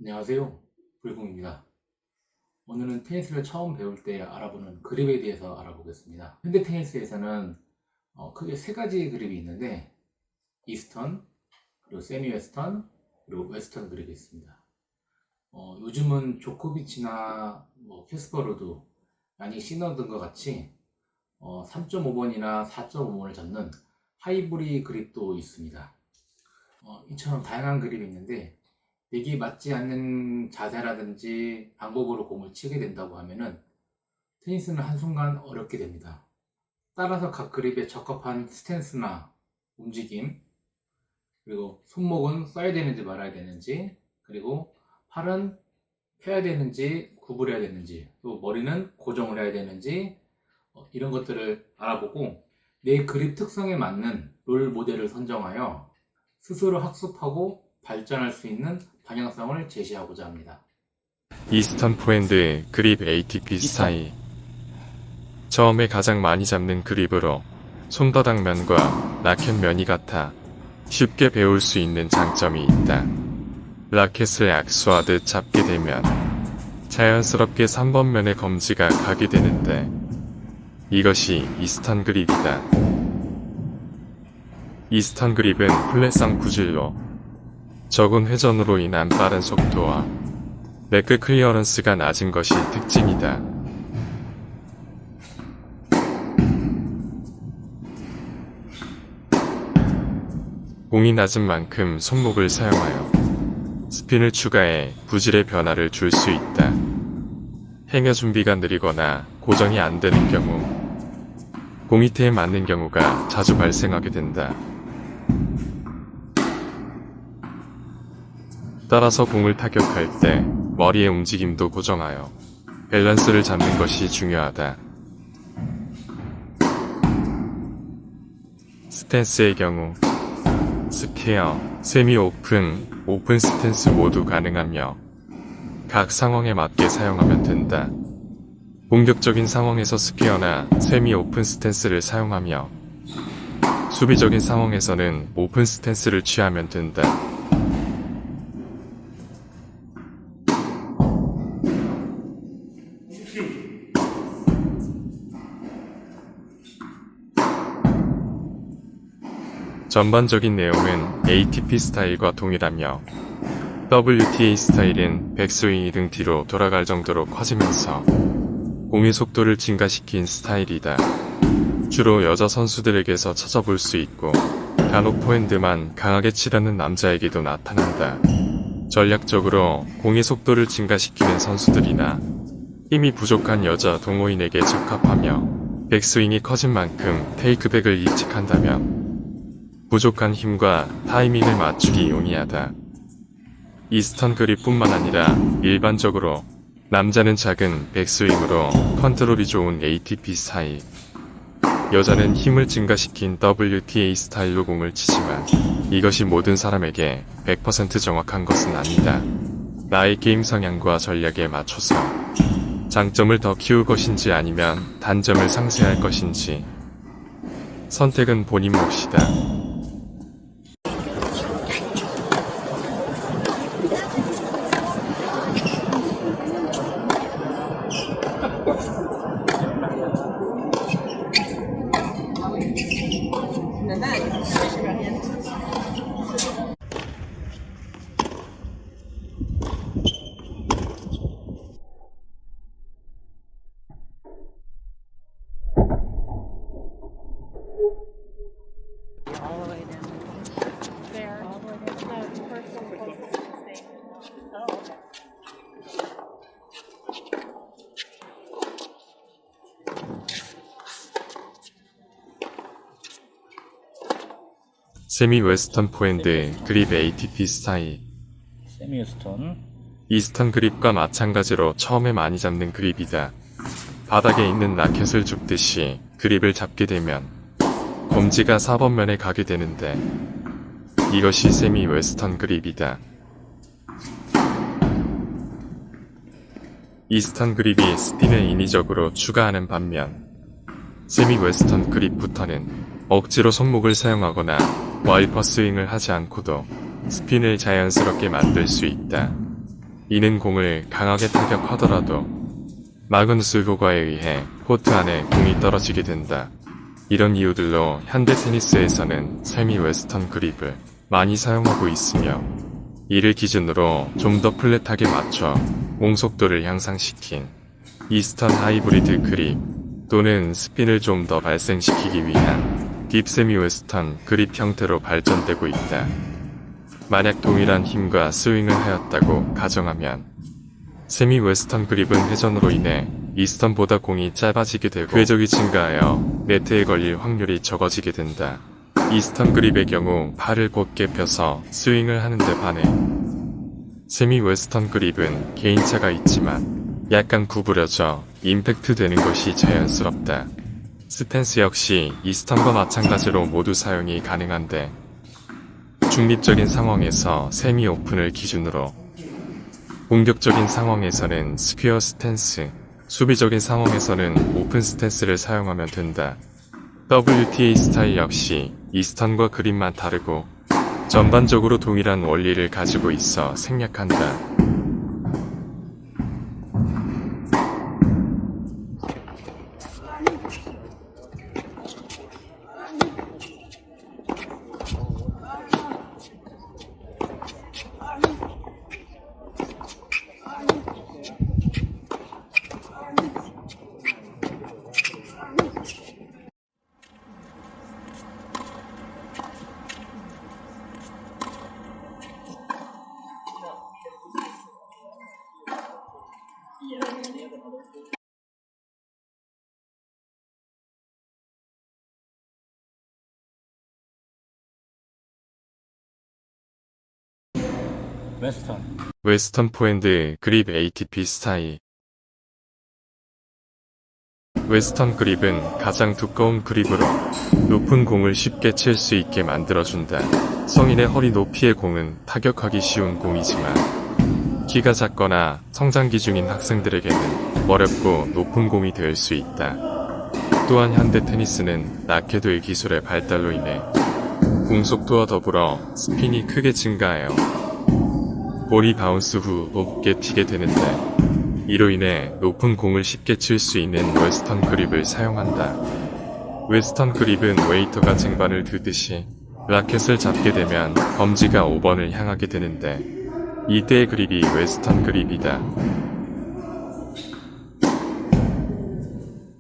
안녕하세요. 불공입니다. 오늘은 테니스를 처음 배울 때 알아보는 그립에 대해서 알아보겠습니다. 현대 테니스에서는 크게 세 가지 그립이 있는데 이스턴, 그리고 세미 웨스턴, 그리고 웨스턴 그립이 있습니다. 요즘은 조코비치나 캐스퍼로드, 야닉 시너 등과 같이 3.5번이나 4.5번을 잡는 하이브리 그립도 있습니다. 이처럼 다양한 그립이 있는데 내게 맞지 않는 자세라든지 방법으로 공을 치게 된다고 하면은 테니스는 한순간 어렵게 됩니다. 따라서 각 그립에 적합한 스탠스나 움직임, 그리고 손목은 써야 되는지 말아야 되는지, 그리고 팔은 펴야 되는지 구부려야 되는지, 또 머리는 고정을 해야 되는지, 이런 것들을 알아보고 내 그립 특성에 맞는 롤 모델을 선정하여 스스로 학습하고 발전할 수 있는 방향성을 제시하고자 합니다. 이스턴 포핸드 그립 ATP 스타일. 처음에 가장 많이 잡는 그립으로 손바닥면과 라켓면이 같아 쉽게 배울 수 있는 장점이 있다. 라켓을 악수하듯 잡게 되면 자연스럽게 3번 면의 검지가 가게 되는데 이것이 이스턴 그립이다. 이스턴 그립은 플랫성 구질로 적은 회전으로 인한 빠른 속도와 레그 클리어런스가 낮은 것이 특징이다. 공이 낮은 만큼 손목을 사용하여 스핀을 추가해 부질의 변화를 줄 수 있다. 행여 준비가 느리거나 고정이 안 되는 경우 공 밑에 맞는 경우가 자주 발생하게 된다. 따라서 공을 타격할 때 머리의 움직임도 고정하여 밸런스를 잡는 것이 중요하다. 스탠스의 경우 스퀘어, 세미 오픈, 오픈 스탠스 모두 가능하며 각 상황에 맞게 사용하면 된다. 공격적인 상황에서 스퀘어나 세미 오픈 스탠스를 사용하며 수비적인 상황에서는 오픈 스탠스를 취하면 된다. 전반적인 내용은 ATP 스타일과 동일하며 WTA 스타일은 백스윙이 등 뒤로 돌아갈 정도로 커지면서 공의 속도를 증가시킨 스타일이다. 주로 여자 선수들에게서 찾아볼 수 있고 간혹 포핸드만 강하게 치려는 남자에게도 나타난다. 전략적으로 공의 속도를 증가시키는 선수들이나 힘이 부족한 여자 동호인에게 적합하며 백스윙이 커진 만큼 테이크백을 이직한다면 부족한 힘과 타이밍을 맞추기 용이하다. 이스턴 그립뿐만 아니라 일반적으로 남자는 작은 백스윙으로 컨트롤이 좋은 ATP 스타일, 여자는 힘을 증가시킨 WTA 스타일로 공을 치지만 이것이 모든 사람에게 100% 정확한 것은 아니다. 나의 게임 성향과 전략에 맞춰서 장점을 더 키울 것인지 아니면 단점을 상쇄할 것인지 선택은 본인 몫이다. All the way down there. All the way down. No, first one closest to the state. Oh, okay. 세미 웨스턴 포핸드 그립 ATP 스타일. 세미 웨스턴, 이스턴 그립과 마찬가지로 처음에 많이 잡는 그립이다. 바닥에 있는 라켓을 줍듯이 그립을 잡게 되면 검지가 4번 면에 가게 되는데 이것이 세미 웨스턴 그립이다. 이스턴 그립이 스핀을 인위적으로 추가하는 반면 세미 웨스턴 그립부터는 억지로 손목을 사용하거나 와이퍼 스윙을 하지 않고도 스핀을 자연스럽게 만들 수 있다. 이는 공을 강하게 타격하더라도 마그누스 효과에 의해 코트 안에 공이 떨어지게 된다. 이런 이유들로 현대 테니스에서는 세미 웨스턴 그립을 많이 사용하고 있으며 이를 기준으로 좀 더 플랫하게 맞춰 공 속도를 향상시킨 이스턴 하이브리드 그립 또는 스핀을 좀 더 발생시키기 위한 딥 세미 웨스턴 그립 형태로 발전되고 있다. 만약 동일한 힘과 스윙을 하였다고 가정하면 세미 웨스턴 그립은 회전으로 인해 이스턴보다 공이 짧아지게 되고 궤적이 증가하여 네트에 걸릴 확률이 적어지게 된다. 이스턴 그립의 경우 팔을 곧게 펴서 스윙을 하는데 반해 세미 웨스턴 그립은 개인차가 있지만 약간 구부려져 임팩트 되는 것이 자연스럽다. 스탠스 역시 이스턴과 마찬가지로 모두 사용이 가능한데 중립적인 상황에서 세미 오픈을 기준으로 공격적인 상황에서는 스퀘어 스탠스, 수비적인 상황에서는 오픈 스탠스를 사용하면 된다. WTA 스타일 역시 이스턴과 그립만 다르고 전반적으로 동일한 원리를 가지고 있어 생략한다. 웨스턴 포핸드 그립 ATP 스타일. 웨스턴 그립은 가장 두꺼운 그립으로 높은 공을 쉽게 칠 수 있게 만들어준다. 성인의 허리 높이의 공은 타격하기 쉬운 공이지만 키가 작거나 성장기 중인 학생들에게는 어렵고 높은 공이 될 수 있다. 또한 현대 테니스는 라켓의 기술의 발달로 인해 공 속도와 더불어 스핀이 크게 증가하여 볼이 바운스 후 높게 튀게 되는데 이로 인해 높은 공을 쉽게 칠 수 있는 웨스턴 그립을 사용한다. 웨스턴 그립은 웨이터가 쟁반을 들듯이 라켓을 잡게 되면 검지가 5번을 향하게 되는데 이때의 그립이 웨스턴 그립이다.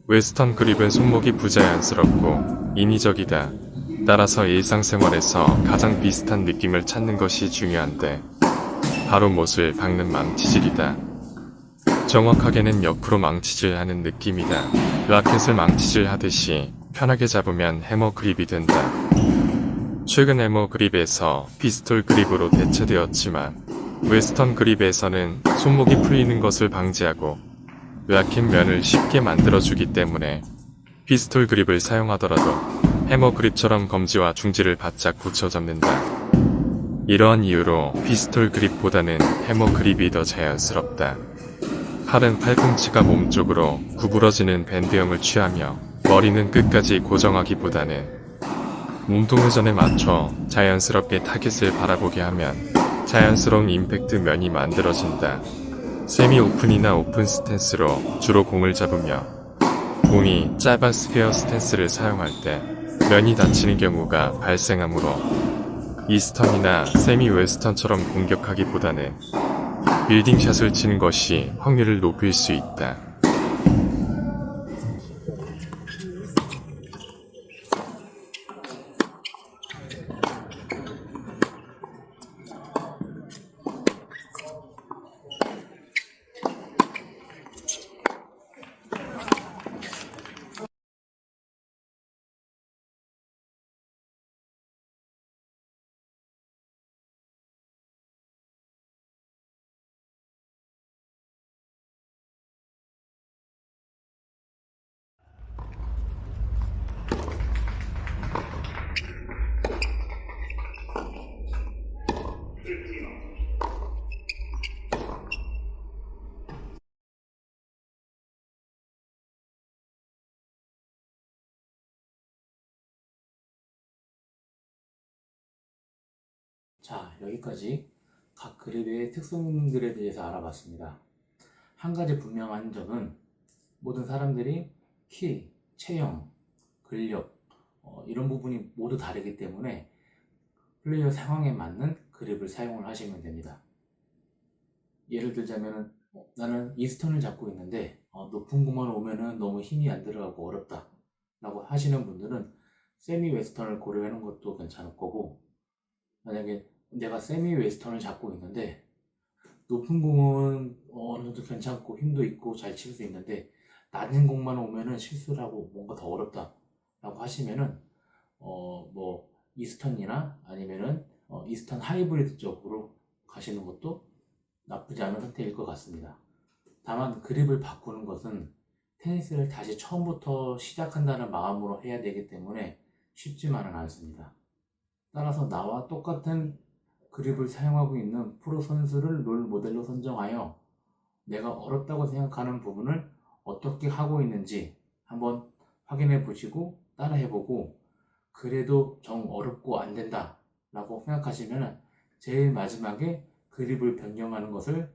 웨스턴 그립은 손목이 부자연스럽고 인위적이다. 따라서 일상생활에서 가장 비슷한 느낌을 찾는 것이 중요한데 바로 못을 박는 망치질이다. 정확하게는 옆으로 망치질하는 느낌이다. 라켓을 망치질 하듯이 편하게 잡으면 해머 그립이 된다. 최근 해머 그립에서 피스톨 그립으로 대체되었지만 웨스턴 그립에서는 손목이 풀리는 것을 방지하고 라켓 면을 쉽게 만들어주기 때문에 피스톨 그립을 사용하더라도 해머 그립처럼 검지와 중지를 바짝 붙여 잡는다. 이러한 이유로 피스톨 그립보다는 해머 그립이 더 자연스럽다. 팔은 팔꿈치가 몸쪽으로 구부러지는 밴드형을 취하며 머리는 끝까지 고정하기보다는 몸통 회전에 맞춰 자연스럽게 타깃을 바라보게 하면 자연스러운 임팩트 면이 만들어진다. 세미 오픈이나 오픈 스탠스로 주로 공을 잡으며 공이 짧은 스퀘어 스탠스를 사용할 때 면이 다치는 경우가 발생하므로 이스턴이나 세미 웨스턴처럼 공격하기보다는 빌딩샷을 치는 것이 확률을 높일 수 있다. 자, 여기까지 각 그립의 특성들에 대해서 알아봤습니다. 한 가지 분명한 점은 모든 사람들이 키, 체형, 근력 이런 부분이 모두 다르기 때문에 플레이어 상황에 맞는 그립을 사용을 하시면 됩니다. 예를 들자면 나는 이스턴을 잡고 있는데 높은 공만 오면은 너무 힘이 안 들어가고 어렵다 라고 하시는 분들은 세미 웨스턴을 고려하는 것도 괜찮을 거고, 만약에 내가 세미 웨스턴을 잡고 있는데 높은 공은 어느 정도 괜찮고 힘도 있고 잘 칠 수 있는데 낮은 공만 오면은 실수를 하고 뭔가 더 어렵다 라고 하시면은 뭐 이스턴이나 아니면은 이스턴 하이브리드 쪽으로 가시는 것도 나쁘지 않은 선택일 것 같습니다. 다만 그립을 바꾸는 것은 테니스를 다시 처음부터 시작한다는 마음으로 해야 되기 때문에 쉽지만은 않습니다. 따라서 나와 똑같은 그립을 사용하고 있는 프로 선수를 롤 모델로 선정하여 내가 어렵다고 생각하는 부분을 어떻게 하고 있는지 한번 확인해 보시고 따라 해보고, 그래도 정 어렵고 안 된다 라고 생각하시면 제일 마지막에 그립을 변경하는 것을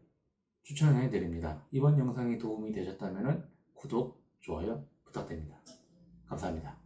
추천해 드립니다. 이번 영상이 도움이 되셨다면 구독, 좋아요 부탁드립니다. 감사합니다.